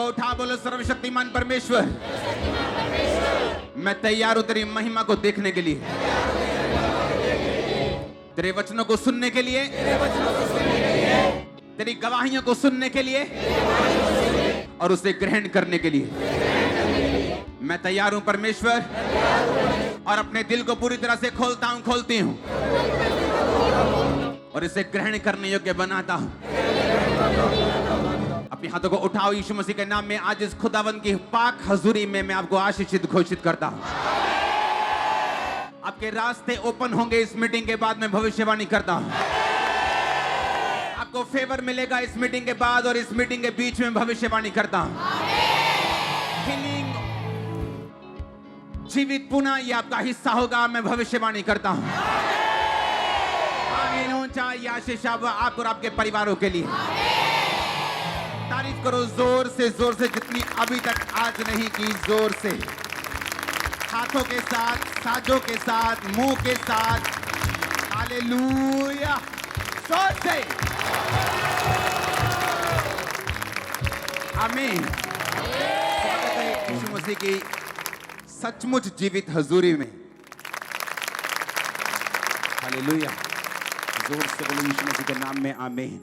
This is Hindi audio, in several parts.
को उठा बोलो, सर्वशक्तिमान परमेश्वर, मैं तैयार हूं तेरी महिमा को देखने के लिए, तेरे वचनों को सुनने के लिए, तेरी गवाहियों को सुनने के लिए और उसे ग्रहण करने के लिए मैं तैयार हूं परमेश्वर। और अपने दिल को पूरी तरह से खोलता हूं, खोलती हूं और इसे ग्रहण करने योग्य बनाता हूं। अपने हाथों को उठाओ, यीशु मसीह के नाम में आज इस खुदावंद की पाक हजूरी में मैं आपको आशीषित घोषित करता हूं। आपके रास्ते ओपन होंगे इस मीटिंग के बाद, मैं भविष्यवाणी करता हूं। आपको फेवर मिलेगा इस मीटिंग के बाद और इस मीटिंग के बीच में भविष्यवाणी करता हूं। हीलिंग, जीवित पुनः ये आपका हिस्सा होगा, मैं भविष्यवाणी करता हूं। आमीन। ऊंचा ये आशीष आपको और आपके परिवारों के लिए। तारीफ करो जोर से जितनी अभी तक आज नहीं की, जोर से, हाथों के साथ, साजों के साथ, मुंह के साथ। हालेलुया, जोर से आमीन। स्वागत है यीशु मसीह की सचमुच जीवित हजूरी में। हालेलुया, जोर से बोलो यीशु मसीह के नाम में आमीन।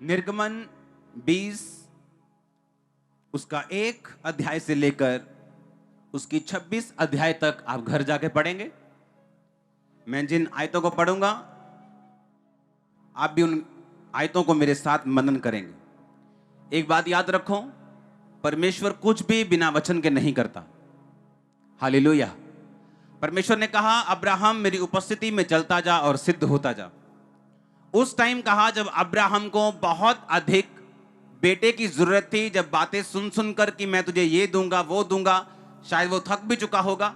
निर्गमन 20 उसका 1 अध्याय से लेकर उसकी 26 अध्याय तक आप घर जाके पढ़ेंगे। मैं जिन आयतों को पढ़ूंगा आप भी उन आयतों को मेरे साथ मनन करेंगे। एक बात याद रखो, परमेश्वर कुछ भी बिना वचन के नहीं करता। हालेलुया। परमेश्वर ने कहा अब्राहम मेरी उपस्थिति में चलता जा और सिद्ध होता जा। उस टाइम कहा जब अब्राहम को बहुत अधिक बेटे की जरूरत थी, जब बातें सुन सुनकर कि मैं तुझे ये दूंगा वो दूंगा, शायद वो थक भी चुका होगा।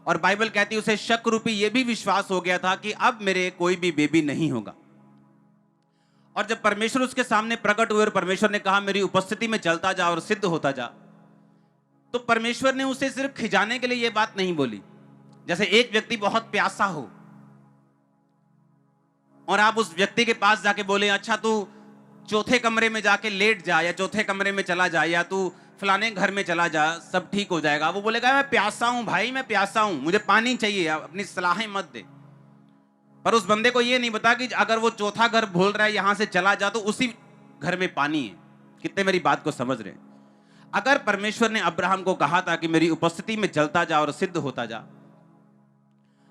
और बाइबल कहती है उसे शक रूपी ये भी विश्वास हो गया था कि अब मेरे कोई भी बेबी नहीं होगा। और जब परमेश्वर उसके सामने प्रकट हुए और परमेश्वर ने कहा मेरी उपस्थिति में चलता जा और सिद्ध होता जा, तो परमेश्वर ने उसे सिर्फ खिजाने के लिए यह बात नहीं बोली। जैसे एक व्यक्ति बहुत प्यासा हो और आप उस व्यक्ति के पास जाके बोले अच्छा तू चौथे कमरे में जाके लेट जा, या चौथे कमरे में चला जा, या तू फलाने घर में चला जा, सब ठीक हो जाएगा। वो बोलेगा मैं प्यासा हूं भाई, मैं प्यासा हूं, मुझे पानी चाहिए, अपनी सलाहें मत दे। पर उस बंदे को ये नहीं पता कि अगर वो चौथा घर बोल रहा है यहां से चला जा, तो उसी घर में पानी है। कितने मेरी बात को समझ रहे हैं? अगर परमेश्वर ने अब्राहम को कहा था कि मेरी उपस्थिति में चलता जा और सिद्ध होता जा,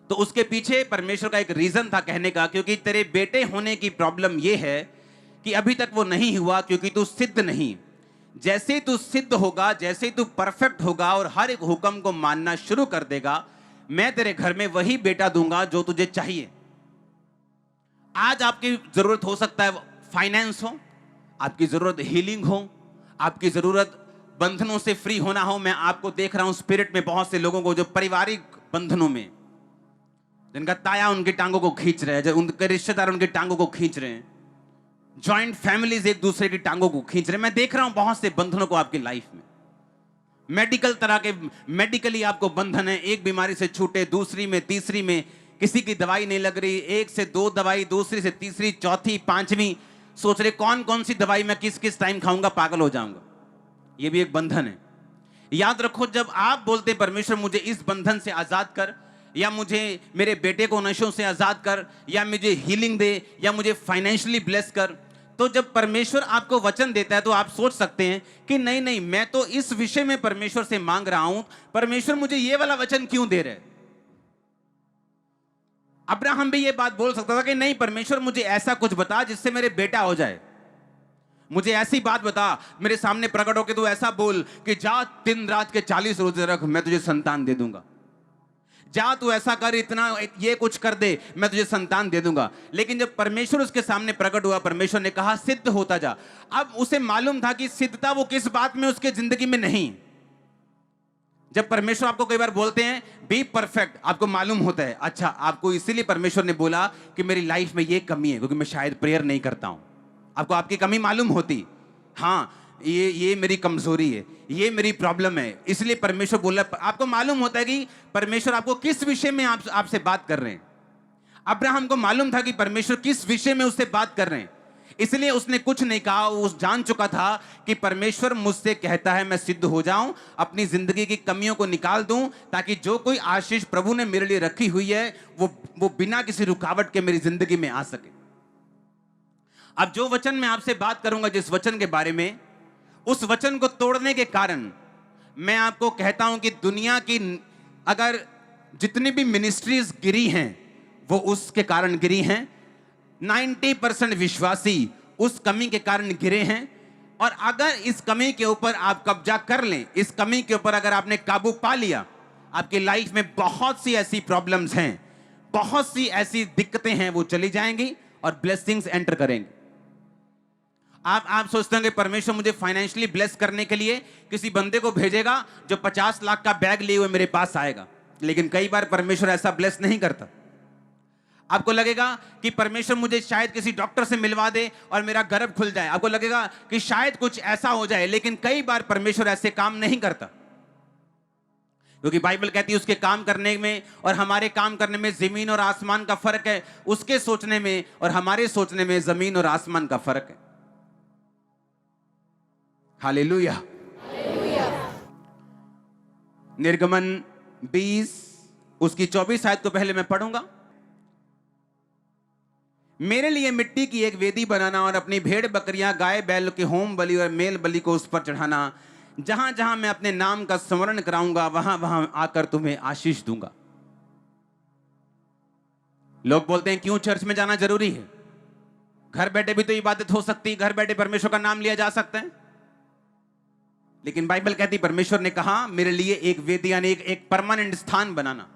तो उसके पीछे परमेश्वर का एक रीजन था कहने का, क्योंकि तेरे बेटे होने की प्रॉब्लम यह है कि अभी तक वो नहीं हुआ क्योंकि तू सिद्ध नहीं। जैसे तू सिद्ध होगा, जैसे तू परफेक्ट होगा और हर एक हुक्म को मानना शुरू कर देगा, मैं तेरे घर में वही बेटा दूंगा जो तुझे चाहिए। आज आपकी जरूरत हो सकता है फाइनेंस हो, आपकी जरूरत हीलिंग हो, आपकी जरूरत बंधनों से फ्री होना हो। मैं आपको देख रहा हूं स्पिरिट में बहुत से लोगों को जो पारिवारिक बंधनों में, जिनका ताया उनकी टांगों को खींच रहे हैं, जो उनके रिश्तेदार उनकी टांगों को खींच रहे हैं, जॉइंट फैमिलीज एक दूसरे की टांगों को खींच रहे हैं। मैं देख रहा हूं बहुत से बंधनों को आपकी लाइफ में। मेडिकल तरह के, मेडिकली आपको बंधन है, एक बीमारी से छूटे, दूसरी में, तीसरी में, किसी की दवाई नहीं लग रही, एक से 2 दवाई, दूसरी से तीसरी, चौथी, पांचवी, सोच रहे कौन कौन सी दवाई मैं किस किस टाइम खाऊंगा, पागल हो जाऊंगा। यह भी एक बंधन है। याद रखो, जब आप बोलते परमेश्वर मुझे इस बंधन से आजाद कर, या मुझे मेरे बेटे को नशों से आजाद कर, या मुझे हीलिंग दे, या मुझे फाइनेंशियली ब्लेस कर, तो जब परमेश्वर आपको वचन देता है तो आप सोच सकते हैं कि नहीं नहीं, मैं तो इस विषय में परमेश्वर से मांग रहा हूं, परमेश्वर मुझे यह वाला वचन क्यों दे रहे? अब्राहम भी ये बात बोल सकता था कि नहीं परमेश्वर मुझे ऐसा कुछ बता जिससे मेरे बेटा हो जाए, मुझे ऐसी बात बता, मेरे सामने प्रकट होकर तू ऐसा बोल कि जा 3 रात के 40 रोजे रख, मैं तुझे संतान दे दूंगा। जा तू ऐसा कर, इतना ये कुछ कर दे, मैं तुझे संतान दे दूंगा। लेकिन जब परमेश्वर उसके सामने प्रकट हुआ, परमेश्वर ने कहा सिद्ध होता जा। अब उसे मालूम था कि सिद्धता वो किस बात में उसके जिंदगी में नहीं। जब परमेश्वर आपको कई बार बोलते हैं बी परफेक्ट, आपको मालूम होता है अच्छा आपको इसीलिए परमेश्वर ने बोला कि मेरी लाइफ में ये कमी है क्योंकि मैं शायद प्रेयर नहीं करता हूं। आपको आपकी कमी मालूम होती, हाँ ये मेरी कमजोरी है, ये मेरी प्रॉब्लम है, इसलिए परमेश्वर बोला। आपको मालूम होता है कि परमेश्वर आपको किस विषय में आपसे बात कर रहे हैं। अब्राहम को मालूम था कि परमेश्वर किस विषय में उससे बात कर रहे हैं, इसलिए उसने कुछ नहीं कहा। वो जान चुका था कि परमेश्वर मुझसे कहता है मैं सिद्ध हो जाऊं, अपनी जिंदगी की कमियों को निकाल दूं, ताकि जो कोई आशीष प्रभु ने मेरे लिए रखी हुई है वो बिना किसी रुकावट के मेरी जिंदगी में आ सके। अब जो वचन मैं आपसे बात करूंगा, जिस वचन के बारे में, उस वचन को तोड़ने के कारण मैं आपको कहता हूं कि दुनिया की अगर जितनी भी मिनिस्ट्रीज गिरी हैं वो उसके कारण गिरी हैं। 90% विश्वासी उस कमी के कारण गिरे हैं। और अगर इस कमी के ऊपर आप कब्जा कर लें, इस कमी के ऊपर अगर आपने काबू पा लिया, आपकी लाइफ में बहुत सी ऐसी प्रॉब्लम्स हैं, बहुत सी ऐसी दिक्कतें हैं, वो चली जाएंगी और ब्लेसिंग्स एंटर करेंगे। आप सोचते होंगे परमेश्वर मुझे फाइनेंशियली ब्लेस करने के लिए किसी बंदे को भेजेगा जो 50 लाख का बैग लिए हुए मेरे पास आएगा, लेकिन कई बार परमेश्वर ऐसा ब्लेस नहीं करता। आपको लगेगा कि परमेश्वर मुझे शायद किसी डॉक्टर से मिलवा दे और मेरा गर्भ खुल जाए, आपको लगेगा कि शायद कुछ ऐसा हो जाए, लेकिन कई बार परमेश्वर ऐसे काम नहीं करता, क्योंकि बाइबल कहती है उसके काम करने में और हमारे काम करने में जमीन और आसमान का फर्क है। उसके सोचने में और हमारे सोचने में जमीन और आसमान का फर्क है। हालेलुया। निर्गमन 20 उसकी 24 आयत को पहले मैं पढ़ूंगा। मेरे लिए मिट्टी की एक वेदी बनाना और अपनी भेड़ बकरियां गाय बैल के होम बलि और मेल बलि को उस पर चढ़ाना। जहां जहां मैं अपने नाम का स्मरण कराऊंगा वहां वहां आकर तुम्हें आशीष दूंगा। लोग बोलते हैं क्यों चर्च में जाना जरूरी है? घर बैठे भी तो इबादत हो सकती है, घर बैठे परमेश्वर का नाम लिया जा सकता है। लेकिन बाइबल कहती परमेश्वर ने कहा मेरे लिए एक वेदी यानी एक परमानेंट स्थान बनाना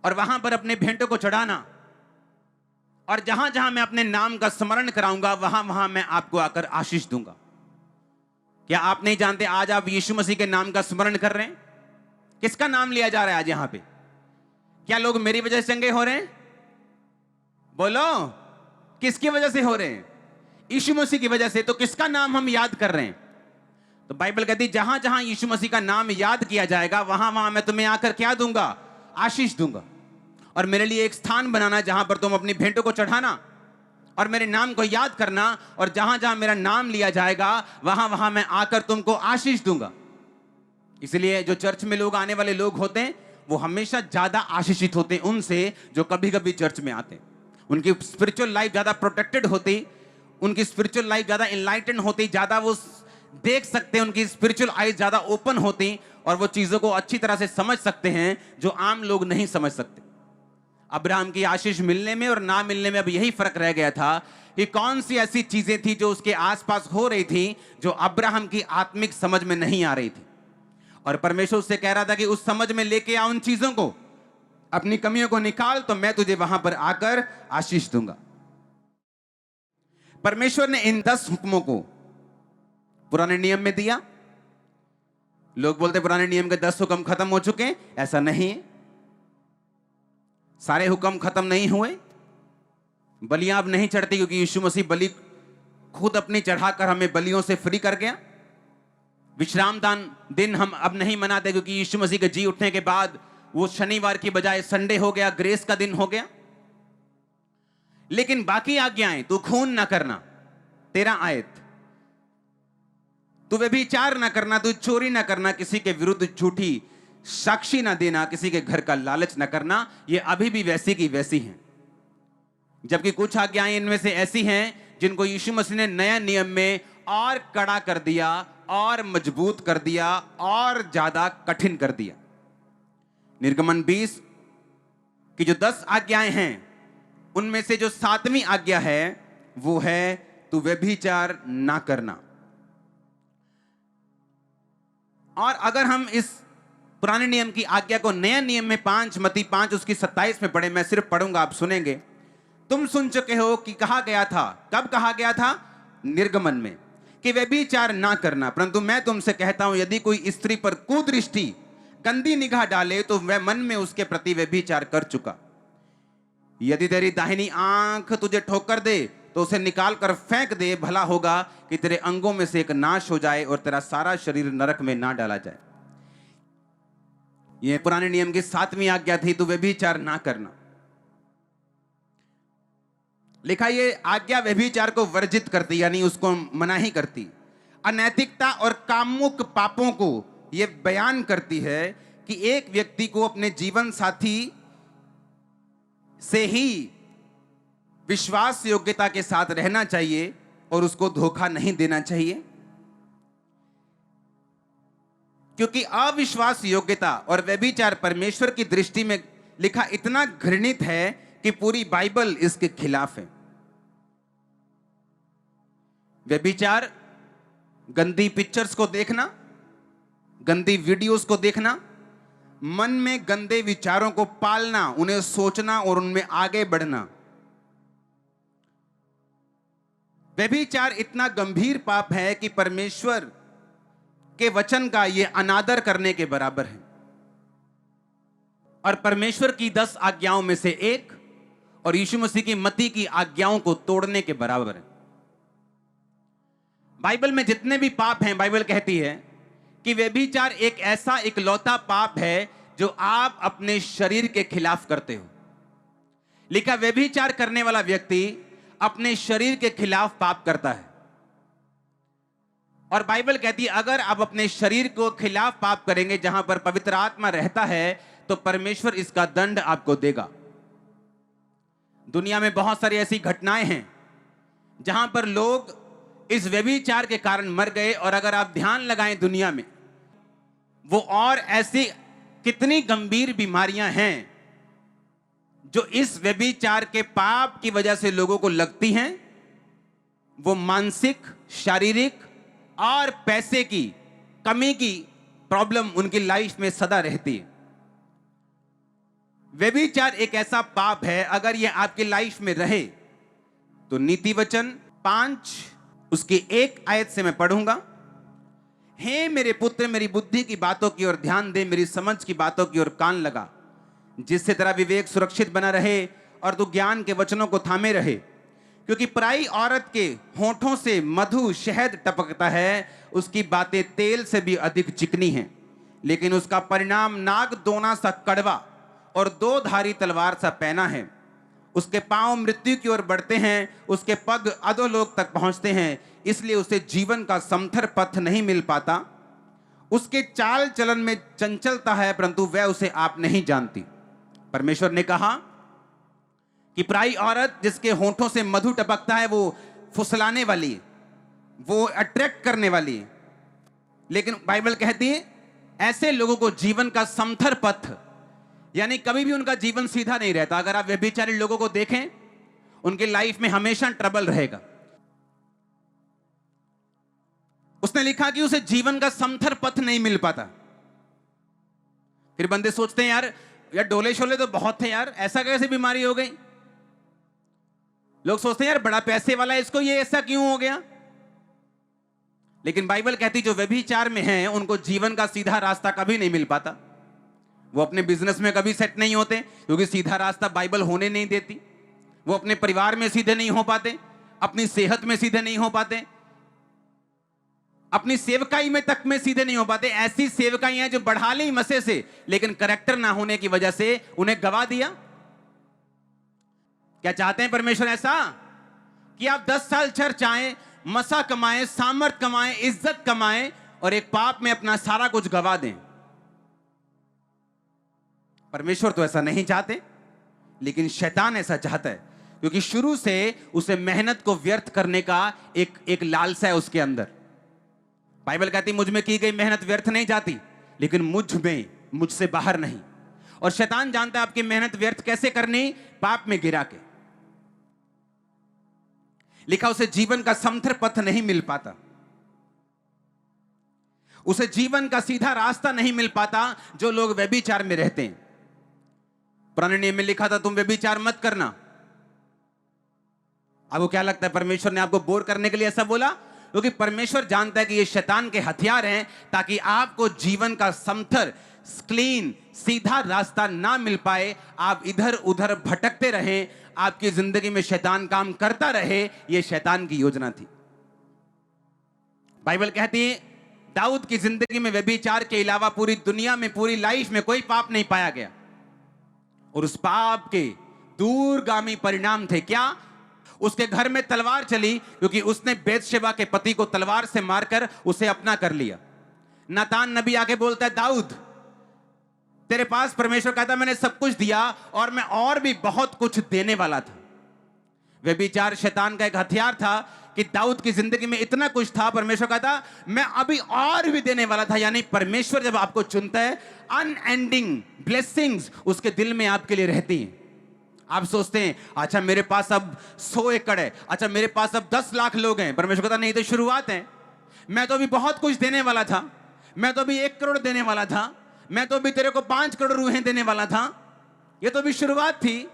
और वहां पर अपने भेंटों को चढ़ाना, और जहां जहां मैं अपने नाम का स्मरण कराऊंगा वहां वहां मैं आपको आकर आशीष दूंगा। क्या आप नहीं जानते आज आप यीशु मसीह के नाम का स्मरण कर रहे हैं? किसका नाम लिया जा रहा है आज यहां पे? क्या लोग मेरी वजह से चंगे हो रहे हैं? बोलो, किसकी वजह से हो रहे हैं? यीशु मसीह की वजह से। तो किसका नाम हम याद कर रहे हैं? तो बाइबल कहती जहां जहां यीशु मसीह का नाम याद किया जाएगा वहां वहां मैं तुम्हें आकर क्या दूंगा? आशीष दूंगा। और मेरे लिए एक स्थान बनाना जहां पर तुम अपनी भेंटों को चढ़ाना और मेरे नाम को याद करना, और जहां जहां मेरा नाम लिया जाएगा वहां वहां मैं आकर तुमको आशीष दूंगा। इसलिए जो चर्च में लोग आने वाले लोग होते हैं वो हमेशा ज्यादा आशीषित होते हैं उनसे जो कभी कभी चर्च में आते हैं। उनकी स्पिरिचुअल लाइफ ज्यादा प्रोटेक्टेड होती, उनकी स्पिरिचुअल लाइफ ज्यादा इनलाइटेंड होती, ज्यादा वो देख सकते हैं, उनकी स्पिरिचुअल आईज ज्यादा ओपन होती और वो चीजों को अच्छी तरह से समझ सकते हैं जो आम लोग नहीं समझ सकते। अब्राहम की आशीष मिलने में और ना मिलने में अब यही फर्क रह गया था कि कौन सी ऐसी चीजें थी जो उसके आसपास हो रही थी जो अब्राहम की आत्मिक समझ में नहीं आ रही थी, और परमेश्वर उससे कह रहा था कि उस समझ में लेके आ उन चीजों को, अपनी कमियों को निकाल तो मैं तुझे वहां पर आकर आशीष दूंगा। परमेश्वर ने इन 10 हुक्मों को पुराने नियम में दिया। लोग बोलते पुराने नियम के 10 हुक्म खत्म हो चुके हैं, ऐसा नहीं है। सारे हुक्म खत्म नहीं हुए। बलियां अब नहीं चढ़ती क्योंकि यीशु मसीह बलि खुद अपनी चढ़ाकर हमें बलियों से फ्री कर गया। विश्राम दिन हम अब नहीं मनाते क्योंकि यीशु मसीह के जी उठने के बाद वो शनिवार की बजाय संडे हो गया, ग्रेस का दिन हो गया। लेकिन बाकी आज्ञाएं, तू खून ना करना 13 आयत, तू व्यभिचार ना करना, तू चोरी ना करना, किसी के विरुद्ध झूठी साक्षी ना देना, किसी के घर का लालच ना करना, ये अभी भी वैसी की वैसी हैं। जबकि कुछ आज्ञाएं इनमें से ऐसी हैं जिनको यीशु मसीह ने नया नियम में और कड़ा कर दिया और मजबूत कर दिया और ज्यादा कठिन कर दिया। निर्गमन 20 की जो 10 आज्ञाएं हैं उनमें से जो 7वीं आज्ञा है वो है तू व्यभिचार ना करना। और अगर हम इस पुराने नियम की आज्ञा को नया नियम में 5 मत्ती 5 उसकी 27 में पढ़े, मैं सिर्फ पढ़ूंगा, आप सुनेंगे। तुम सुन चुके हो कि कहा गया था, कब कहा गया था? निर्गमन में, कि व्यभिचार ना करना, परंतु मैं तुमसे कहता हूं यदि कोई स्त्री पर कुदृष्टि गंदी निगाह डाले तो वह मन में उसके प्रति व्यभिचार कर चुका। यदि तेरी दाहिनी आंख तुझे ठोकर दे तो उसे निकाल कर फेंक दे, भला होगा कि तेरे अंगों में से एक नाश हो जाए और तेरा सारा शरीर नरक में ना डाला जाए। यह पुराने नियम की 7वीं आज्ञा थी, तू व्यभिचार ना करना। लिखा ये आज्ञा व्यभिचार को वर्जित करती, यानी उसको मना ही करती। अनैतिकता और कामुक पापों को यह बयान करती है कि एक व्यक्ति को अपने जीवन साथी से ही विश्वास योग्यता के साथ रहना चाहिए और उसको धोखा नहीं देना चाहिए, क्योंकि अविश्वास योग्यता और व्यभिचार परमेश्वर की दृष्टि में लिखा इतना घृणित है कि पूरी बाइबल इसके खिलाफ है। व्यभिचार, गंदी पिक्चर्स को देखना, गंदी वीडियोस को देखना, मन में गंदे विचारों को पालना, उन्हें सोचना और उनमें आगे बढ़ना। व्यभिचार इतना गंभीर पाप है कि परमेश्वर के वचन का यह अनादर करने के बराबर है और परमेश्वर की 10 आज्ञाओं में से एक और यीशु मसीह की मत्ती की आज्ञाओं को तोड़ने के बराबर है। बाइबल में जितने भी पाप हैं, बाइबल कहती है कि व्यभिचार एक ऐसा इकलौता पाप है जो आप अपने शरीर के खिलाफ करते हो। लिखा व्यभिचार करने वाला व्यक्ति अपने शरीर के खिलाफ पाप करता है और बाइबल कहती है अगर आप अपने शरीर को खिलाफ पाप करेंगे जहां पर पवित्र आत्मा रहता है तो परमेश्वर इसका दंड आपको देगा। दुनिया में बहुत सारी ऐसी घटनाएं हैं जहां पर लोग इस व्यभिचार के कारण मर गए और अगर आप ध्यान लगाएं दुनिया में वो और ऐसी कितनी गंभीर बीमारियां हैं जो इस व्यभिचार के पाप की वजह से लोगों को लगती हैं। वो मानसिक, शारीरिक और पैसे की कमी की प्रॉब्लम उनकी लाइफ में सदा रहती है। व्यभिचार एक ऐसा पाप है, अगर यह आपकी लाइफ में रहे तो नीति वचन 5 उसकी 1 आयत से मैं पढ़ूंगा। हे मेरे पुत्र, मेरी बुद्धि की बातों की ओर ध्यान दे, मेरी समझ की बातों की ओर कान लगा, जिससे तेरा विवेक सुरक्षित बना रहे और तू ज्ञान के वचनों को थामे रहे। क्योंकि पराई औरत के होठों से मधु शहद टपकता है, उसकी बातें तेल से भी अधिक चिकनी हैं, लेकिन उसका परिणाम नाग दोना सा कड़वा और 2 धारी तलवार सा पैना है। उसके पांव मृत्यु की ओर बढ़ते हैं, उसके पग अधोलोक तक पहुंचते हैं, इसलिए उसे जीवन का समथर पथ नहीं मिल पाता। उसके चाल चलन में चंचलता है, परंतु वह उसे आप नहीं जानती। परमेश्वर ने कहा कि पराई औरत जिसके होठों से मधु टपकता है वो फुसलाने वाली, वो अट्रैक्ट करने वाली, लेकिन बाइबल कहती है ऐसे लोगों को जीवन का समथर पथ, यानी कभी भी उनका जीवन सीधा नहीं रहता। अगर आप व्यभिचारी लोगों को देखें, उनकी लाइफ में हमेशा ट्रबल रहेगा। उसने लिखा कि उसे जीवन का समथर पथ नहीं मिल पाता। फिर बंदे सोचते हैं यार डोले शोले तो बहुत थे यार, ऐसा कैसे बीमारी हो गई। लोग सोचते हैं यार बड़ा पैसे वाला है, इसको ये ऐसा क्यों हो गया। लेकिन बाइबल कहती जो व्यभिचार में हैं उनको जीवन का सीधा रास्ता कभी नहीं मिल पाता। वो अपने बिजनेस में कभी सेट नहीं होते क्योंकि सीधा रास्ता बाइबल होने नहीं देती। वो अपने परिवार में सीधे नहीं हो पाते, अपनी सेहत में सीधे नहीं हो पाते, अपनी सेवकाई में तक में सीधे नहीं हो पाते। ऐसी सेवकाई हैं जो बढ़ा ली मसे से, लेकिन करैक्टर ना होने की वजह से उन्हें गवा दिया। क्या चाहते हैं परमेश्वर? ऐसा कि आप 10 साल चर्च आए, मसा कमाएं, सामर्थ कमाएं, इज्जत कमाएं और एक पाप में अपना सारा कुछ गवा दें। परमेश्वर तो ऐसा नहीं चाहते, लेकिन शैतान ऐसा चाहता है, क्योंकि शुरू से उसे मेहनत को व्यर्थ करने का एक लालसा है उसके अंदर। बाइबल कहती मुझ में की गई मेहनत व्यर्थ नहीं जाती, लेकिन मुझसे बाहर नहीं। और शैतान जानता है आपकी मेहनत व्यर्थ कैसे करनी, पाप में गिरा के। लिखा उसे जीवन का समथर पथ नहीं मिल पाता, उसे जीवन का सीधा रास्ता नहीं मिल पाता जो लोग व्यभिचार में रहते हैं। पुराने नियम में लिखा था तुम व्यभिचार मत करना। आपको क्या लगता है परमेश्वर ने आपको बोर करने के लिए ऐसा बोला? क्योंकि परमेश्वर जानता है कि ये शैतान के हथियार हैं ताकि आपको जीवन का समथर, क्लीन, सीधा रास्ता ना मिल पाए, आप इधर उधर भटकते रहें, आपकी जिंदगी में शैतान काम करता रहे। यह शैतान की योजना थी। बाइबल कहती है दाऊद की जिंदगी में व्यभिचार के अलावा पूरी दुनिया में, पूरी लाइफ में कोई पाप नहीं पाया गया, और उस पाप के दूरगामी परिणाम थे क्या? उसके घर में तलवार चली क्योंकि उसने बेतशेबा के पति को तलवार से मारकर उसे अपना कर लिया। नातान नबी आके बोलता है, दाऊद तेरे पास परमेश्वर कहता मैंने सब कुछ दिया और मैं और भी बहुत कुछ देने वाला था। व्यभिचार शैतान का एक हथियार था कि दाऊद की जिंदगी में इतना कुछ था, परमेश्वर कहता मैं अभी और भी देने वाला था। यानी परमेश्वर जब आपको चुनता है, अनएंडिंग ब्लेसिंग्स उसके दिल में आपके लिए रहती हैं। आप सोचते हैं अच्छा मेरे पास अब 100 एकड़ है, अच्छा मेरे पास अब 10 लाख लोग हैं। परमेश्वर कहता नहीं, तो शुरुआत है। मैं तो अभी बहुत कुछ देने वाला था, मैं तो अभी 1 करोड़ देने वाला था, मैं तो अभी तेरे को 5 करोड़ रूहें देने वाला था। ये तो अभी शुरुआत थी।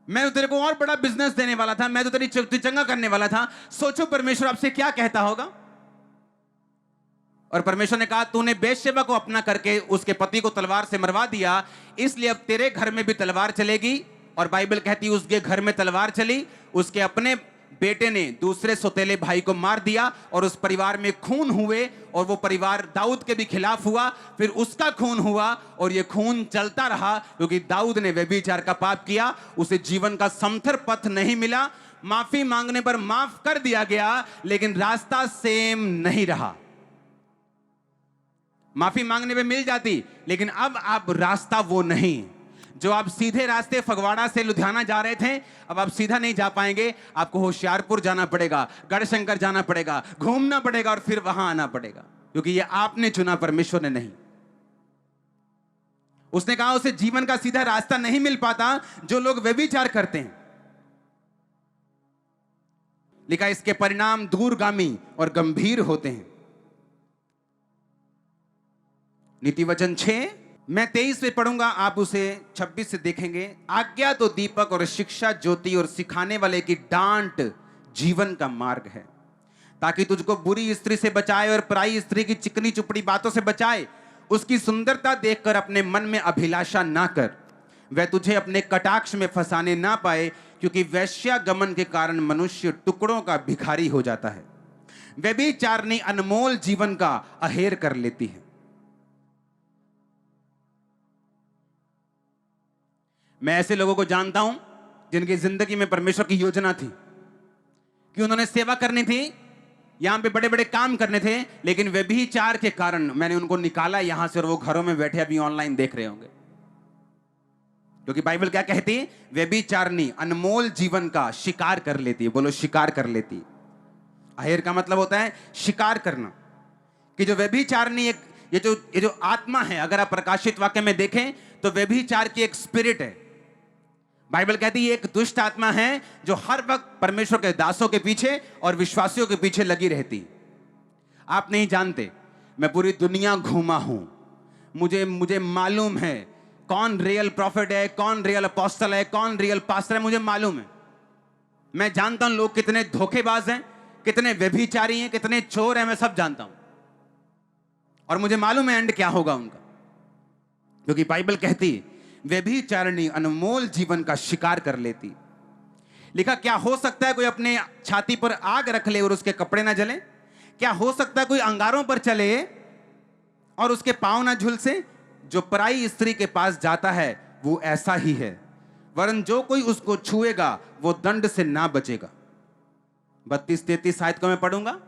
मैं तो तेरे को और बड़ा बिजनेस देने वाला था, मैं तो तेरी चंगा करने वाला था। सोचो परमेश्वर आपसे क्या कहता होगा। और परमेश्वर ने कहा तूने बेतशेबा को अपना करके उसके पति को तलवार से मरवा दिया, इसलिए अब तेरे घर में भी तलवार चलेगी। और बाइबल कहती है उसके घर में तलवार चली, उसके अपने बेटे ने दूसरे सौतेले भाई को मार दिया और उस परिवार में खून हुए और वो परिवार दाऊद के भी खिलाफ हुआ। फिर उसका खून हुआ और ये खून चलता रहा क्योंकि दाऊद ने व्यभिचार का पाप किया। उसे जीवन का समथर पथ नहीं मिला। माफी मांगने पर माफ कर दिया गया, लेकिन रास्ता सेम नहीं रहा। माफी मांगने पे मिल जाती, लेकिन अब आप रास्ता वो नहीं। जो आप सीधे रास्ते फगवाड़ा से लुधियाना जा रहे थे, अब आप सीधा नहीं जा पाएंगे। आपको होशियारपुर जाना पड़ेगा, गढ़शंकर जाना पड़ेगा, घूमना पड़ेगा और फिर वहां आना पड़ेगा, क्योंकि ये आपने चुना, परमेश्वर ने नहीं। उसने कहा उसे जीवन का सीधा रास्ता नहीं मिल पाता जो लोग व्यभिचार करते हैं। लिखा इसके परिणाम दूरगामी और गंभीर होते हैं। नीति वचन 6, मैं 23 में पढ़ूंगा, आप उसे 26 से देखेंगे। आज्ञा तो दीपक और शिक्षा ज्योति और सिखाने वाले की डांट जीवन का मार्ग है, ताकि तुझको बुरी स्त्री से बचाए और पराई स्त्री की चिकनी चुपड़ी बातों से बचाए। उसकी सुंदरता देखकर अपने मन में अभिलाषा ना कर, वह तुझे अपने कटाक्ष में फंसाने ना पाए, क्योंकि वैश्यागमन के कारण मनुष्य टुकड़ों का भिखारी हो जाता है। व्यभिचारिणी अनमोल जीवन का अहेर कर लेती है। मैं ऐसे लोगों को जानता हूं जिनकी जिंदगी में परमेश्वर की योजना थी कि उन्होंने सेवा करनी थी, यहां पे बड़े बड़े काम करने थे, लेकिन व्यभिचार के कारण मैंने उनको निकाला यहां से और वो घरों में बैठे अभी ऑनलाइन देख रहे होंगे। क्योंकि बाइबल क्या कहती है? व्यभिचारिणी अनमोल जीवन का शिकार कर लेती है। बोलो शिकार कर लेती है। अहेर का मतलब होता है शिकार करना। कि जो व्यभिचारिणी एक ये जो आत्मा है, अगर आप प्रकाशित वाक्य में देखें तो व्यभिचार की एक स्पिरिट है। बाइबल कहती है एक दुष्ट आत्मा है जो हर वक्त परमेश्वर के दासों के पीछे और विश्वासियों के पीछे लगी रहती। आप नहीं जानते, मैं पूरी दुनिया घूमा हूं, मुझे मालूम है कौन रियल प्रॉफिट है, कौन रियल अपोस्टल है, कौन रियल पास्टर है, मुझे मालूम है। मैं जानता हूं लोग कितने धोखेबाज हैं, कितने व्यभिचारी हैं, कितने चोर हैं, मैं सब जानता हूं। और मुझे मालूम है एंड क्या होगा उनका, क्योंकि बाइबल कहती है व्यभिचारिणी अनमोल जीवन का शिकार कर लेती। लिखा क्या हो सकता है कोई अपने छाती पर आग रख ले और उसके कपड़े ना जले? क्या हो सकता है कोई अंगारों पर चले और उसके पांव ना झुलसे? जो पराई स्त्री के पास जाता है वो ऐसा ही है, वरन जो कोई उसको छुएगा वो दंड से ना बचेगा। 32-33 आयत को मैं पढ़ूंगा।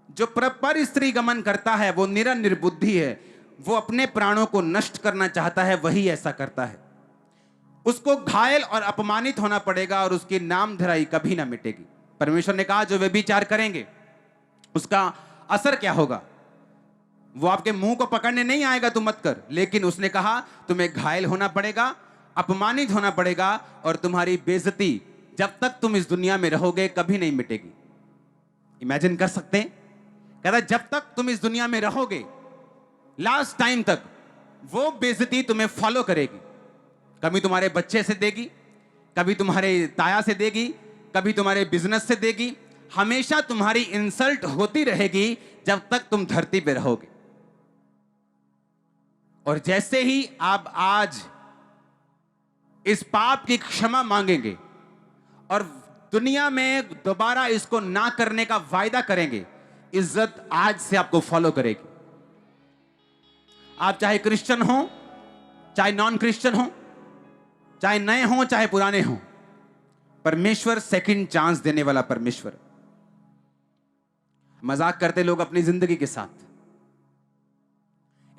जो पर स्त्री गमन करता है वो निर्बुद्धि है, वो अपने प्राणों को नष्ट करना चाहता है, वही ऐसा करता है। उसको घायल और अपमानित होना पड़ेगा और उसकी नामधराई कभी ना मिटेगी। परमेश्वर ने कहा जो व्यभिचार करेंगे उसका असर क्या होगा? वो आपके मुंह को पकड़ने नहीं आएगा, तू मत कर, लेकिन उसने कहा तुम्हें घायल होना पड़ेगा, अपमानित होना पड़ेगा और तुम्हारी बेइज्जती जब तक तुम इस दुनिया में रहोगे कभी नहीं मिटेगी। इमेजिन कर सकते हैं? कहता जब तक तुम इस दुनिया में रहोगे लास्ट टाइम तक वो बेइज्जती तुम्हें फॉलो करेगी। कभी तुम्हारे बच्चे से देगी, कभी तुम्हारे ताया से देगी, कभी तुम्हारे बिजनेस से देगी। हमेशा तुम्हारी इंसल्ट होती रहेगी जब तक तुम धरती पे रहोगे। और जैसे ही आप आज इस पाप की क्षमा मांगेंगे और दुनिया में दोबारा इसको ना करने का वायदा करेंगे, इज्जत आज से आपको फॉलो करेगी। आप चाहे क्रिश्चियन हो, चाहे नॉन क्रिश्चियन हो, चाहे नए हो चाहे पुराने हो, परमेश्वर सेकंड चांस देने वाला परमेश्वर। मजाक करते लोग अपनी जिंदगी के साथ।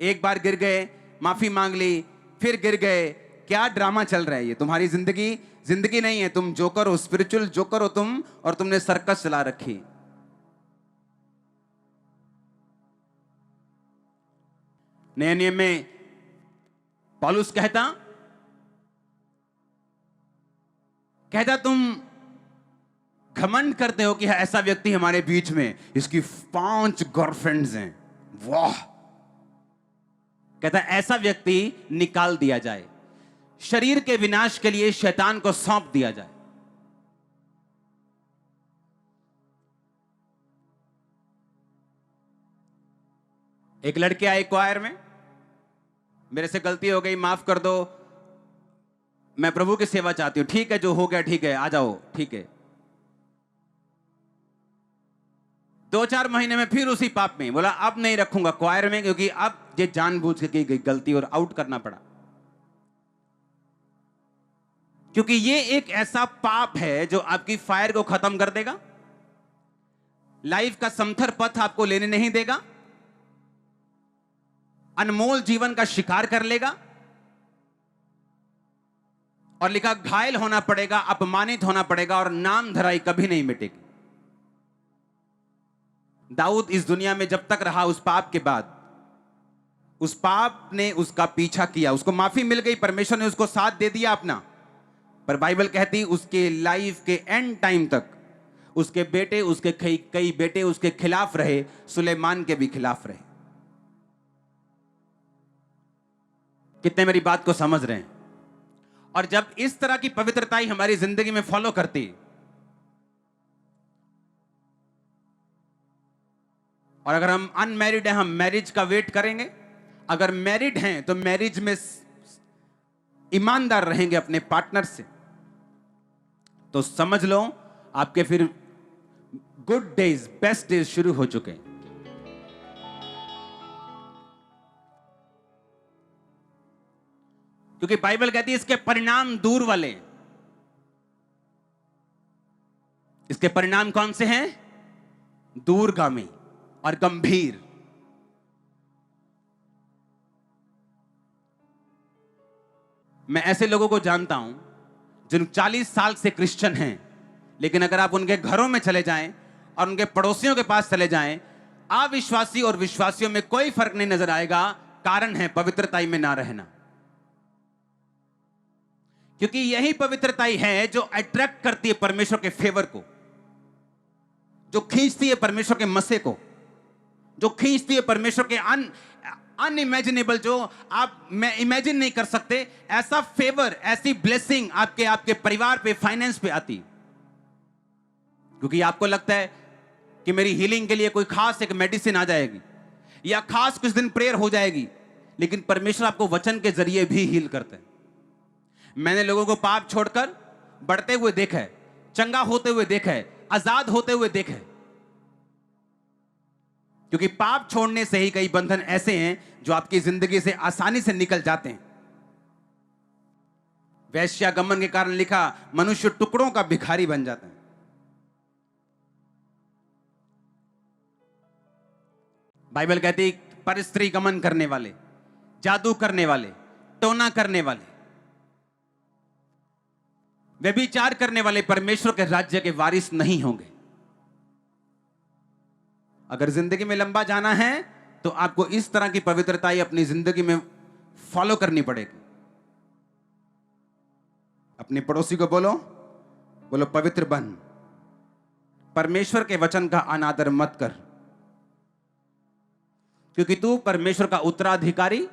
एक बार गिर गए, माफी मांग ली, फिर गिर गए। क्या ड्रामा चल रहा है ये? तुम्हारी जिंदगी जिंदगी नहीं है, तुम जोकर हो, स्पिरिचुअल जोकर हो तुम, और तुमने सर्कस चला रखी। नए नियम में पौलुस कहता तुम घमंड करते हो कि ऐसा व्यक्ति हमारे बीच में, इसकी 5 गर्लफ्रेंड्स हैं, वाह। कहता ऐसा व्यक्ति निकाल दिया जाए, शरीर के विनाश के लिए शैतान को सौंप दिया जाए। एक लड़के आए क्वायर में, मेरे से गलती हो गई, माफ कर दो, मैं प्रभु की सेवा चाहती हूं। ठीक है, जो हो गया ठीक है, आ जाओ, ठीक है। 2-4 महीने में फिर उसी पाप में। बोला अब नहीं रखूंगा क्वायर में, क्योंकि अब ये जानबूझ के की गई गलती और आउट करना पड़ा। क्योंकि ये एक ऐसा पाप है जो आपकी फायर को खत्म कर देगा, लाइफ का समथर पथ आपको लेने नहीं देगा, अनमोल जीवन का शिकार कर लेगा, और लिखा घायल होना पड़ेगा, अपमानित होना पड़ेगा, और नाम धराई कभी नहीं मिटेगी। दाऊद इस दुनिया में जब तक रहा, उस पाप के बाद, उस पाप ने उसका पीछा किया। उसको माफी मिल गई, परमेश्वर ने उसको साथ दे दिया अपना, पर बाइबल कहती उसके लाइफ के एंड टाइम तक उसके बेटे, उसके कई बेटे उसके खिलाफ रहे, सुलेमान के भी खिलाफ रहे। कितने मेरी बात को समझ रहे हैं? और जब इस तरह की पवित्रता ही हमारी जिंदगी में फॉलो करती, और अगर हम अनमैरिड हैं, हम मैरिज का वेट करेंगे। अगर मैरिड हैं तो मैरिज में ईमानदार रहेंगे अपने पार्टनर से, तो समझ लो आपके फिर गुड डेज, बेस्ट डेज शुरू हो चुके हैं। क्योंकि बाइबल कहती है इसके परिणाम दूर वाले। इसके परिणाम कौन से हैं? दूरगामी और गंभीर। मैं ऐसे लोगों को जानता हूं जिन 40 साल से क्रिश्चियन हैं, लेकिन अगर आप उनके घरों में चले जाएं और उनके पड़ोसियों के पास चले जाएं, अविश्वासी और विश्वासियों में कोई फर्क नहीं नजर आएगा। कारण है पवित्रता में ना रहना। क्योंकि यही पवित्रता है जो अट्रैक्ट करती है परमेश्वर के फेवर को, जो खींचती है परमेश्वर के मसे को, जो खींचती है परमेश्वर के अनइमेजिनेबल, जो आप मैं इमेजिन नहीं कर सकते, ऐसा फेवर, ऐसी ब्लेसिंग आपके परिवार पे, फाइनेंस पे आती। क्योंकि आपको लगता है कि मेरी हीलिंग के लिए कोई खास एक मेडिसिन आ जाएगी या खास कुछ दिन प्रेयर हो जाएगी, लेकिन परमेश्वर आपको वचन के जरिए भी हील करते हैं। मैंने लोगों को पाप छोड़कर बढ़ते हुए देखा है, चंगा होते हुए देखा है, आजाद होते हुए देखा है। क्योंकि पाप छोड़ने से ही कई बंधन ऐसे हैं जो आपकी जिंदगी से आसानी से निकल जाते हैं। वैश्यागमन के कारण लिखा मनुष्य टुकड़ों का भिखारी बन जाता है। बाइबल कहती है परस्त्री गमन करने वाले, जादू करने वाले, टोना करने वाले, व्यभिचार करने वाले परमेश्वर के राज्य के वारिस नहीं होंगे। अगर जिंदगी में लंबा जाना है तो आपको इस तरह की पवित्रता अपनी जिंदगी में फॉलो करनी पड़ेगी। अपने पड़ोसी को बोलो पवित्र बन, परमेश्वर के वचन का अनादर मत कर, क्योंकि तू परमेश्वर का उत्तराधिकारी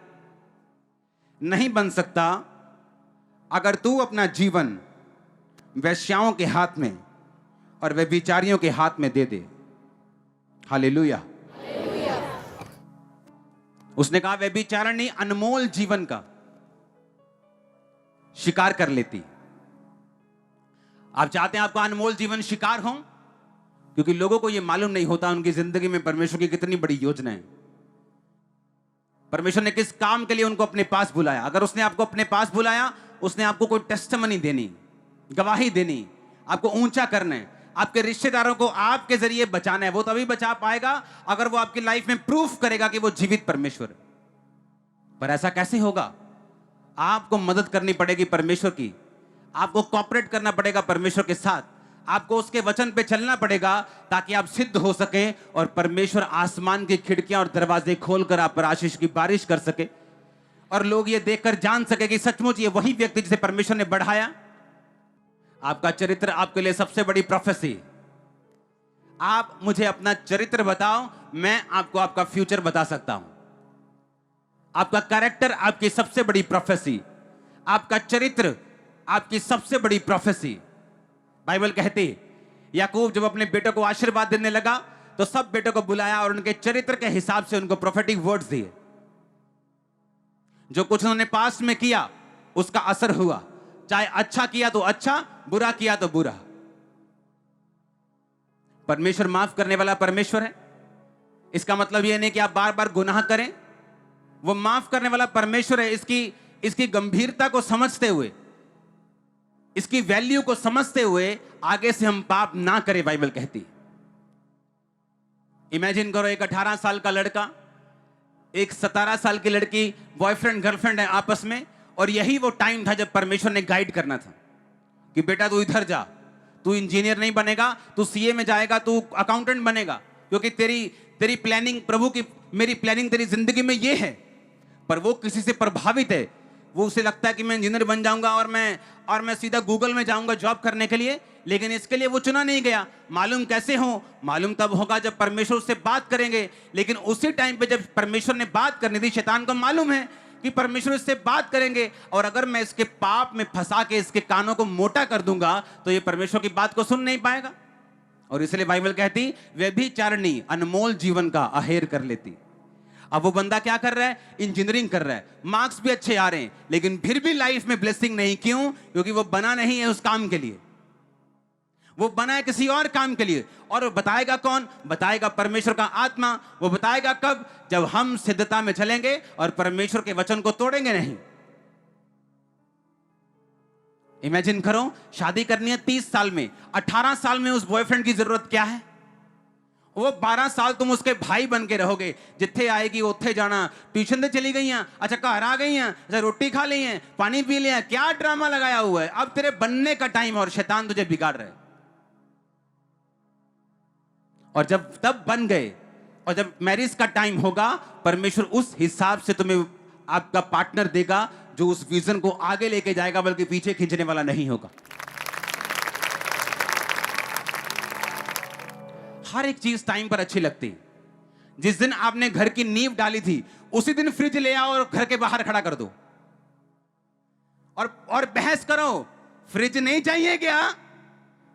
नहीं बन सकता अगर तू अपना जीवन वैश्याओं के हाथ में और व्यभिचारियों के हाथ में दे दे। हालेलुया। उसने कहा व्यभिचारिणी अनमोल जीवन का शिकार कर लेती। आप चाहते हैं आपका अनमोल जीवन शिकार हो? क्योंकि लोगों को यह मालूम नहीं होता उनकी जिंदगी में परमेश्वर की कितनी बड़ी योजना है, परमेश्वर ने किस काम के लिए उनको अपने पास बुलाया। अगर उसने आपको अपने पास बुलाया, उसने आपको कोई टेस्टिमनी देनी, गवाही देनी, आपको ऊंचा करना है, आपके रिश्तेदारों को आपके जरिए बचाना है। वो तभी बचा पाएगा अगर वो आपकी लाइफ में प्रूफ करेगा कि वो जीवित परमेश्वर है। पर ऐसा कैसे होगा? आपको मदद करनी पड़ेगी परमेश्वर की, आपको कॉपरेट करना पड़ेगा परमेश्वर के साथ, आपको उसके वचन पे चलना पड़ेगा ताकि आप सिद्ध हो सके और परमेश्वर आसमान की खिड़कियां और दरवाजे खोलकर आप पर आशीष की बारिश कर सके और लोग ये देखकर जान सके कि सचमुच ये वही व्यक्ति जिसे परमेश्वर ने बढ़ाया। आपका चरित्र आपके लिए सबसे बड़ी प्रोफेसी। आप मुझे अपना चरित्र बताओ, मैं आपको आपका फ्यूचर बता सकता हूं। आपका कैरेक्टर आपकी सबसे बड़ी प्रोफेसी, आपका चरित्र आपकी सबसे बड़ी प्रोफेसी। बाइबल कहती याकूब जब अपने बेटों को आशीर्वाद देने लगा तो सब बेटों को बुलाया और उनके चरित्र के हिसाब से उनको प्रोफेटिक वर्ड्स दिए। जो कुछ उन्होंने पास्ट में किया उसका असर हुआ, चाहे अच्छा किया तो अच्छा, बुरा किया तो बुरा। परमेश्वर माफ करने वाला परमेश्वर है। इसका मतलब यह नहीं कि आप बार बार गुनाह करें, वो माफ करने वाला परमेश्वर है। इसकी गंभीरता को समझते हुए, इसकी वैल्यू को समझते हुए आगे से हम पाप ना करें। बाइबल कहती, इमेजिन करो एक 18 साल का लड़का, एक 17 साल की लड़की, बॉयफ्रेंड गर्लफ्रेंड है आपस में, और यही वो टाइम था जब परमेश्वर ने गाइड करना था कि बेटा तू इधर जा, तू इंजीनियर नहीं बनेगा, तू सीए में जाएगा, तू अकाउंटेंट बनेगा, क्योंकि तेरी प्लानिंग, प्रभु की मेरी प्लानिंग तेरी जिंदगी में ये है। पर वो किसी से प्रभावित है, वो उसे लगता है कि मैं इंजीनियर बन जाऊंगा और मैं सीधा गूगल में जाऊंगा जॉब करने के लिए, लेकिन इसके लिए वो चुना नहीं गया। मालूम कैसे हो? मालूम तब होगा जब परमेश्वर उससे बात करेंगे। लेकिन उसी टाइम पे जब परमेश्वर ने बात करनी थी, शैतान को मालूम है कि परमेश्वर इससे बात करेंगे और अगर मैं इसके पाप में फंसा के इसके कानों को मोटा कर दूंगा तो ये परमेश्वर की बात को सुन नहीं पाएगा। और इसलिए बाइबल कहती व्यभिचारिणी अनमोल जीवन का अहेर कर लेती। अब वो बंदा क्या कर रहा है? इंजीनियरिंग कर रहा है, मार्क्स भी अच्छे आ रहे हैं, लेकिन फिर भी लाइफ में ब्लेसिंग नहीं। क्यों? क्योंकि वो बना नहीं है उस काम के लिए, वो बना है किसी और काम के लिए। और वो बताएगा कौन? बताएगा परमेश्वर का आत्मा। वो बताएगा कब? जब हम सिद्धता में चलेंगे और परमेश्वर के वचन को तोड़ेंगे नहीं। इमेजिन करो, शादी करनी है 30 साल में, 18 साल में उस बॉयफ्रेंड की जरूरत क्या है? वो 12 साल तुम उसके भाई बन के रहोगे, जिथे आएगी उथे जाना, ट्यूशन से चली गई हैं, अच्छा घर आ गई हैं, अच्छा रोटी खा ली है, पानी पी लिया, क्या ड्रामा लगाया हुआ है। अब तेरे बनने का टाइम और शैतान तुझे बिगाड़ रहा है। और जब तब बन गए और जब मैरिज का टाइम होगा, परमेश्वर उस हिसाब से तुम्हें आपका पार्टनर देगा जो उस विजन को आगे लेके जाएगा, बल्कि पीछे खींचने वाला नहीं होगा। हर एक चीज टाइम पर अच्छी लगती। जिस दिन आपने घर की नींव डाली थी उसी दिन फ्रिज ले आओ और घर के बाहर खड़ा कर दो और बहस करो, फ्रिज नहीं चाहिए क्या?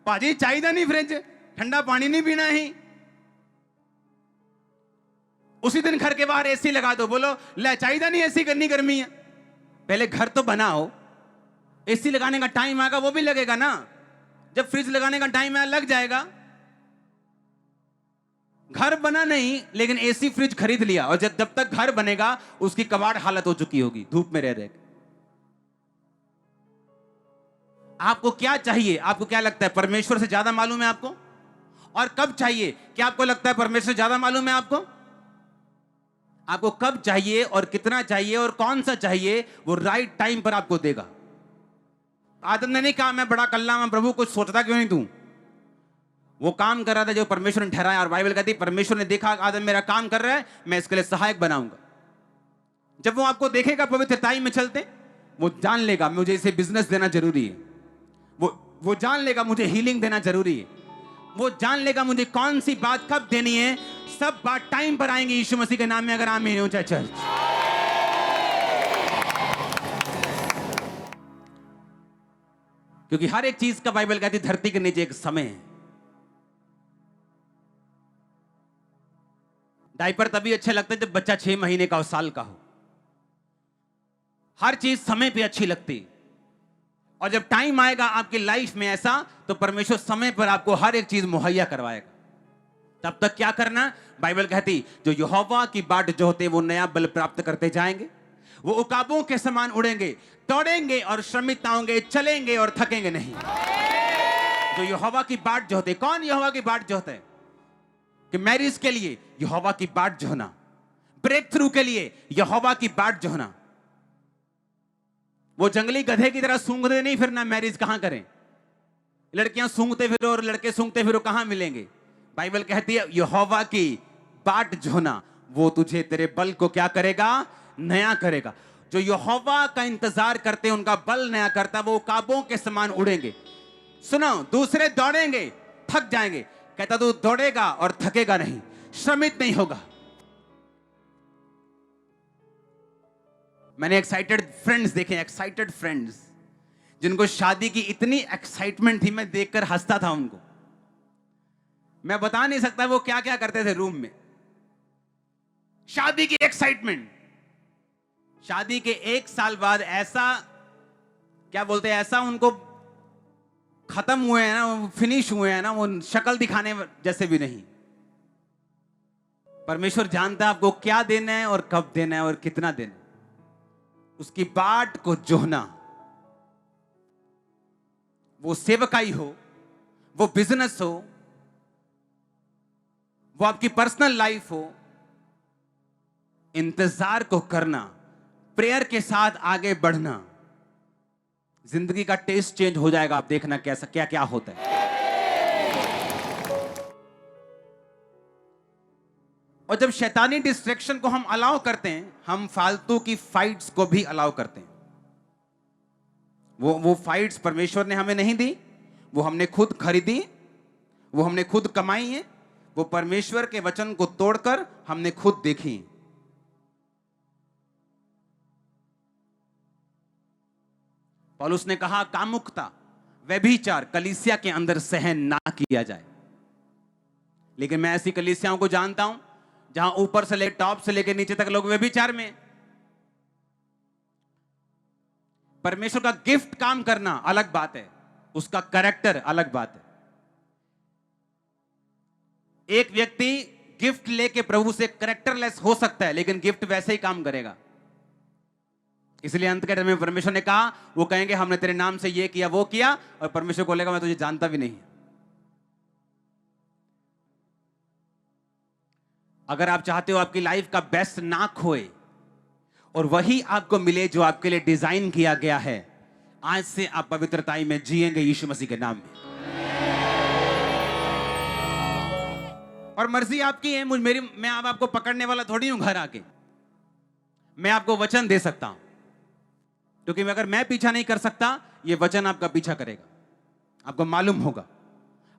पाजी चाहिए नहीं फ्रिज, ठंडा पानी नहीं पीना ही। उसी दिन घर के बाहर एसी लगा दो, बोलो ले चाहिए नहीं एसी, करनी गर्मी है। पहले घर तो बनाओ, एसी लगाने का टाइम आएगा वो भी लगेगा ना। जब फ्रिज लगाने का टाइम आया लग जाएगा। घर बना नहीं, लेकिन एसी फ्रिज खरीद लिया, और जब तक घर बनेगा उसकी कबाड़ हालत हो चुकी होगी धूप में रह रहे। आपको क्या चाहिए? आपको क्या लगता है परमेश्वर से ज्यादा मालूम है आपको? और कब चाहिए? क्या आपको लगता है परमेश्वर से ज्यादा मालूम है आपको? आपको कब चाहिए और कितना चाहिए और कौन सा चाहिए, वो राइट टाइम पर आपको देगा। आदम ने नहीं कहा मैं बड़ा कल्ला मैं प्रभु, कुछ सोचता क्यों नहीं तू? वो काम कर रहा था जो परमेश्वर ने ठहराया। और बाइबल कहती है परमेश्वर ने देखा आदम मेरा काम कर रहा है, मैं इसके लिए सहायक बनाऊंगा। जब वो आपको देखेगा पवित्रताई में चलते, वो जान लेगा मुझे इसे बिजनेस देना जरूरी है। वो जान लेगा मुझे हीलिंग देना जरूरी है। वो जान लेगा मुझे कौन सी बात कब देनी है। सब बात टाइम पर आएंगे यीशु मसीह के नाम में। अगर आमीन हो जाए चर्च। क्योंकि हर एक चीज का बाइबल कहती है धरती के नीचे एक समय है। डायपर तभी अच्छे लगते जब बच्चा 6 महीने का हो, साल का हो। हर चीज समय पे अच्छी लगती। और जब टाइम आएगा आपकी लाइफ में ऐसा, तो परमेश्वर समय पर आपको हर एक चीज मुहैया करवाएगा। तब तक क्या करना? बाइबल कहती जो यहोवा की बाट जोहते वो नया बल प्राप्त करते जाएंगे। वो उकाबों के समान उड़ेंगे, दौड़ेंगे और श्रमित ना होंगे, चलेंगे और थकेंगे नहीं। तो यहोवा की बाट जोहते, कौन यहोवा की बाट जोहते हैं? कि मैरिज के लिए यहोवा की बाट जोहना, ब्रेक थ्रू के लिए यहोवा की बाट जोहना। वो जंगली गधे की तरह सूंघते नहीं फिरना, मैरिज कहां करें? लड़कियां सूंघते फिरो और लड़के सूंघते फिरो, कहां मिलेंगे? बाइबल कहती है यहोवा की बाट जोहना, वो तुझे तेरे बल को क्या करेगा? नया करेगा। जो यहोवा का इंतजार करते हैं उनका बल नया करता, वो काबों के समान उड़ेंगे। सुनो, दूसरे दौड़ेंगे थक जाएंगे, कहता तू दौड़ेगा और थकेगा नहीं, श्रमित नहीं होगा। मैंने एक्साइटेड फ्रेंड्स देखे, एक्साइटेड फ्रेंड्स जिनको शादी की इतनी एक्साइटमेंट थी, मैं देखकर हंसता था उनको। मैं बता नहीं सकता वो क्या क्या करते थे रूम में। शादी की एक्साइटमेंट। शादी के 1 साल बाद ऐसा क्या बोलते हैं, ऐसा उनको खत्म हुए हैं ना, फिनिश हुए हैं ना, वो शक्ल दिखाने जैसे भी नहीं। परमेश्वर जानता है आपको क्या देना है और कब देना है और कितना देना है। उसकी बाट को जोहना, वो सेवकाई हो, वो बिजनेस हो, वो आपकी पर्सनल लाइफ हो, इंतजार को करना, प्रेयर के साथ आगे बढ़ना, जिंदगी का टेस्ट चेंज हो जाएगा। आप देखना कैसा क्या क्या होता है। और जब शैतानी डिस्ट्रैक्शन को हम अलाउ करते हैं, हम फालतू की फाइट्स को भी अलाउ करते हैं। वो फाइट्स परमेश्वर ने हमें नहीं दी, वो हमने खुद खरीदी, वो हमने खुद कमाई है, वो परमेश्वर के वचन को तोड़कर हमने खुद देखी। पौलुस ने कहा कामुकता, व्यभिचार कलीसिया के अंदर सहन ना किया जाए। लेकिन मैं ऐसी कलीसियाओं को जानता हूं जहां ऊपर से लेकर टॉप से लेकर नीचे तक लोग व्यभिचार में। परमेश्वर का गिफ्ट काम करना अलग बात है, उसका कैरेक्टर अलग बात है। एक व्यक्ति गिफ्ट लेके प्रभु से कैरेक्टरलेस हो सकता है, लेकिन गिफ्ट वैसे ही काम करेगा। इसलिए अंत के में परमेश्वर ने कहा, वो कहेंगे हमने तेरे नाम से ये किया वो किया, और परमेश्वर बोलेगा मैं तुझे जानता भी नहीं। अगर आप चाहते हो आपकी लाइफ का बेस्ट ना खोए और वही आपको मिले जो आपके लिए डिजाइन किया गया है, आज से आप पवित्रताई में जिएंगे यीशु मसीह के नाम में। और मर्जी आपकी है, मैं अब आपको पकड़ने वाला थोड़ी हूं घर आके। मैं आपको वचन दे सकता हूं, क्योंकि अगर मैं पीछा नहीं कर सकता, यह वचन आपका पीछा करेगा। आपको मालूम होगा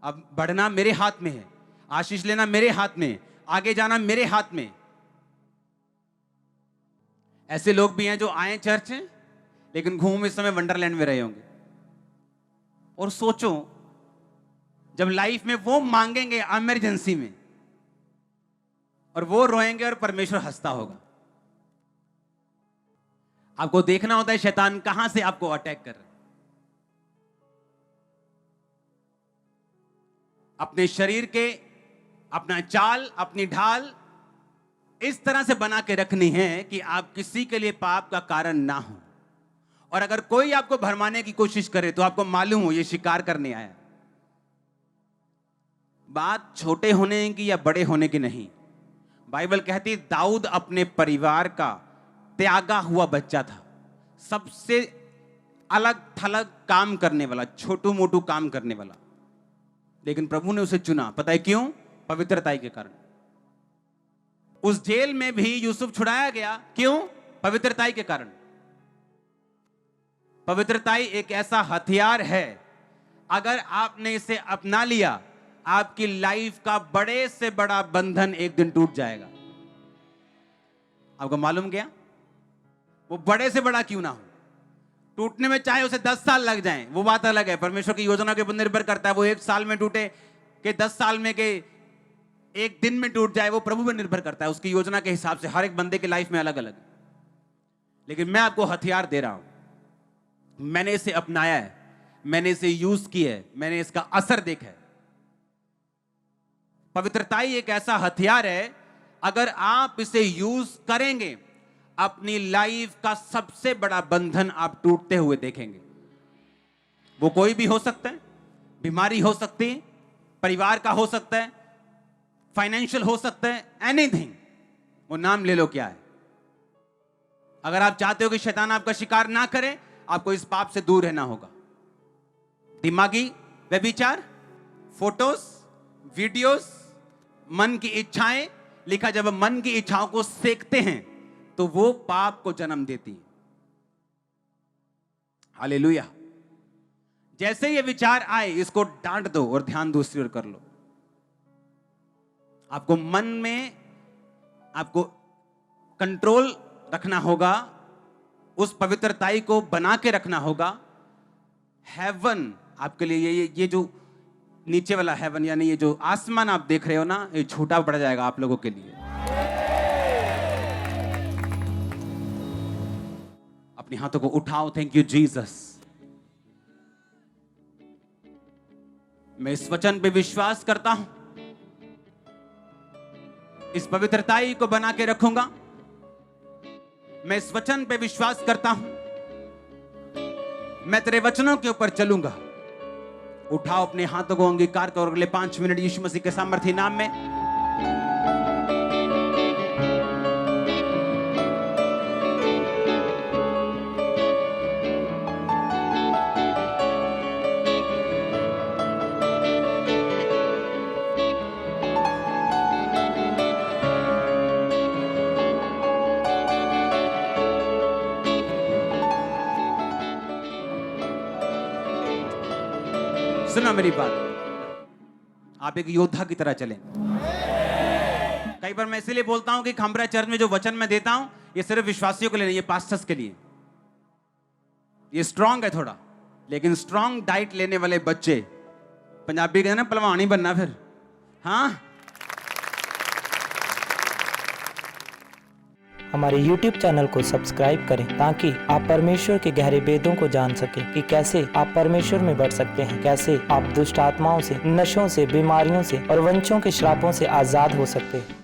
अब बढ़ना मेरे हाथ में है, आशीष लेना मेरे हाथ में है, आगे जाना मेरे हाथ में। ऐसे लोग भी हैं जो आए चर्च हैं लेकिन घूम इस समय वंडरलैंड में रहे होंगे। और सोचो जब लाइफ में वो मांगेंगे इमरजेंसी में, और वो रोएंगे और परमेश्वर हंसता होगा। आपको देखना होता है शैतान कहां से आपको अटैक कर रहा है। अपने शरीर के अपना चाल, अपनी ढाल इस तरह से बना के रखनी है कि आप किसी के लिए पाप का कारण ना हो। और अगर कोई आपको भरमाने की कोशिश करे तो आपको मालूम हो ये शिकार करने आया। बात छोटे होने की या बड़े होने की नहीं। बाइबल कहती दाऊद अपने परिवार का त्यागा हुआ बच्चा था, सबसे अलग थलग काम करने वाला, छोटू मोटू काम करने वाला, लेकिन प्रभु ने उसे चुना। पता है क्यों? पवित्रताई के कारण। उस जेल में भी यूसुफ छुड़ाया गया, क्यों? पवित्रताई के कारण। पवित्रताई एक ऐसा हथियार है, अगर आपने इसे अपना लिया, आपकी लाइफ का बड़े से बड़ा बंधन एक दिन टूट जाएगा। आपको मालूम क्या? वो बड़े से बड़ा क्यों ना हो, टूटने में चाहे उसे 10 साल लग जाएं, वो बात अलग है। परमेश्वर की योजना के ऊपर निर्भर करता है। वो 1 साल में टूटे कि 10 साल में के 1 दिन में टूट जाए, वो प्रभु पर निर्भर करता है। उसकी योजना के हिसाब से हर एक बंदे की लाइफ में अलग अलग है। लेकिन मैं आपको हथियार दे रहा हूं, मैंने इसे अपनाया है, मैंने इसे यूज किया है, मैंने इसका असर देखा है। पवित्रताई एक ऐसा हथियार है, अगर आप इसे यूज करेंगे, अपनी लाइफ का सबसे बड़ा बंधन आप टूटते हुए देखेंगे। वो कोई भी हो सकता है, बीमारी हो सकती है, परिवार का हो सकता है, फाइनेंशियल हो सकता है, एनीथिंग, वो नाम ले लो क्या है। अगर आप चाहते हो कि शैतान आपका शिकार ना करे, आपको इस पाप से दूर रहना होगा। दिमागी व्यभिचार, फोटोज, वीडियोस, मन की इच्छाएं, लिखा जब मन की इच्छाओं को सेकते हैं तो वो पाप को जन्म देती है। हालेलुया। जैसे ये विचार आए, इसको डांट दो और ध्यान दूसरी ओर कर लो। आपको मन में आपको कंट्रोल रखना होगा, उस पवित्रताई को बना के रखना होगा। हेवन आपके लिए ये जो नीचे वाला हेवन, यानी ये जो आसमान आप देख रहे हो ना, ये छोटा पड़ जाएगा आप लोगों के लिए। अपने हाथों को उठाओ। Thank you Jesus. मैं इस वचन पे विश्वास करता हूं, इस पवित्रताई को बना के रखूंगा। मैं इस वचन पे विश्वास करता हूं, मैं तेरे वचनों के ऊपर चलूंगा। उठाओ अपने हाथों को, अंगीकार करो। अगले 5 मिनट यीशु मसीह के सामर्थी नाम में सुना मेरी बात। आप एक योद्धा की तरह चलें। कई बार मैं इसीलिए बोलता हूं कि खंबरा चर्च में जो वचन मैं देता हूं, ये सिर्फ विश्वासियों के लिए नहीं, ये पास्टर्स के लिए। ये स्ट्रांग है थोड़ा, लेकिन स्ट्रांग डाइट लेने वाले बच्चे, पंजाबी कहते ना पहलवान ही बनना फिर। हाँ, हमारे YouTube चैनल को सब्सक्राइब करें ताकि आप परमेश्वर के गहरे भेदों को जान सकें कि कैसे आप परमेश्वर में बढ़ सकते हैं, कैसे आप दुष्ट आत्माओं से, नशों से, बीमारियों से और वंशों के श्रापों से आजाद हो सकते हैं।